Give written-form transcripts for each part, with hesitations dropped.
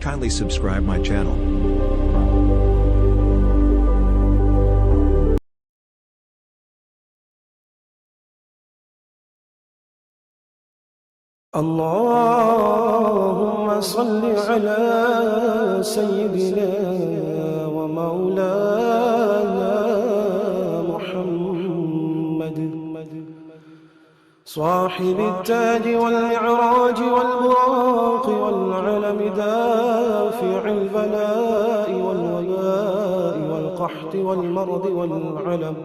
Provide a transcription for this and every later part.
Kindly subscribe my channel. اللهم صل على سيدنا ومولانا محمد صاحب التاج والمعراج والبراق والعلم دافع البلاء والوباء والقحط والمرض والعلم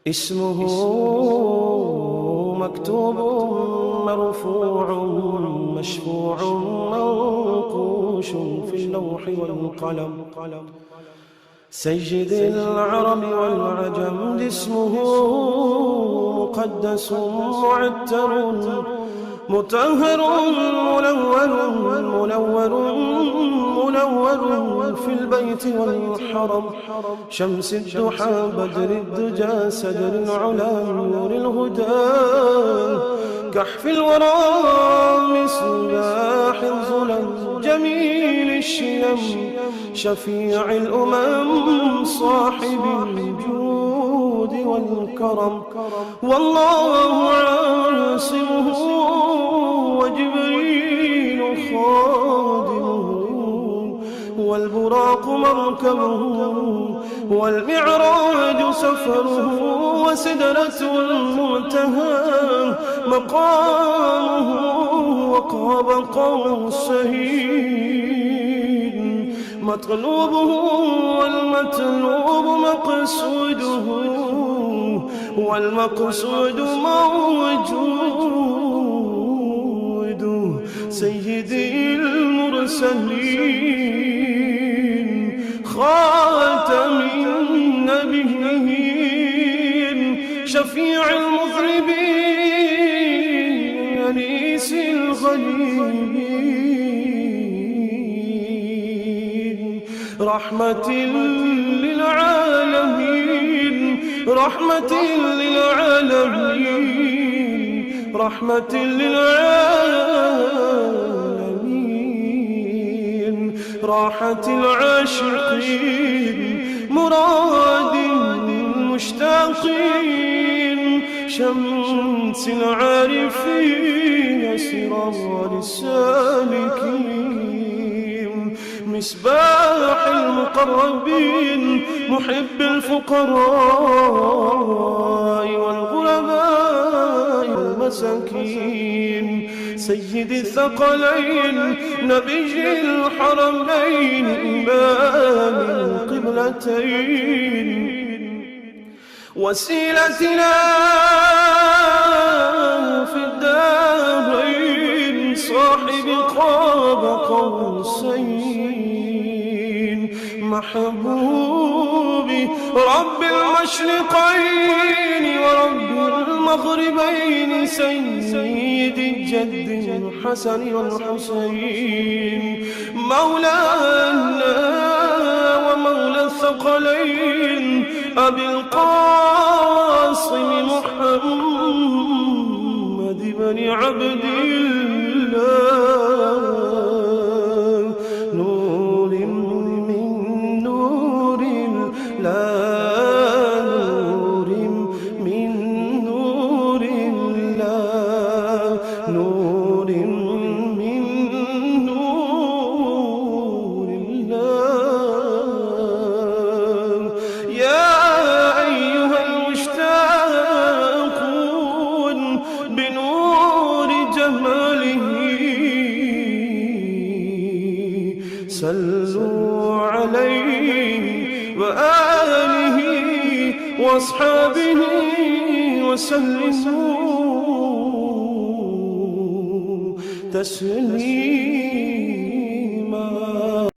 اسمه مكتوب مرفوع مشفوع منقوش في اللوح والقلم سيد العرب والعجم اسمه مقدس معتر مطهر منور في البيت والحرم شمس الضحى بدر الدجى سدر العلا نور الهدى كحف الورى مصباح الظلم جميل الشيم شفيع الأمم صاحب الجود والكرم والله عاصمه وجبريل خادمه والبراق مركبه والمعراج سفره وسدرة المنتهى مقامه وقاب قوسين مطلوبه والمطلوب مقصوده والمقصود موجود سيدي المرسلين خاتم النبيين شفيع المذنبين أنيس الغليلين رحمة للعالمين رحمة للعالمين رحمة للعالمين راحة العاشقين مراد المشتاقين شمس العارفين سراج السالكين مصباح المقربين محب الفقراء والغرباء والمساكين سيد الثقلين نبي الحرمين إمام القبلتين وسيلتنا في الدارين صاحب قاب قوسين محبوبي رب المشرقين ورب المغربين سيد الجد الحسن والحسين مولانا ومولى الثقلين أبي القاسم محمد بن عبد الله نور من نور الله نور من نور الله نور من نور الله يا أيها المشتاقون بنور جماله صلوا عليه وآله وأصحابه وسلموا تسليما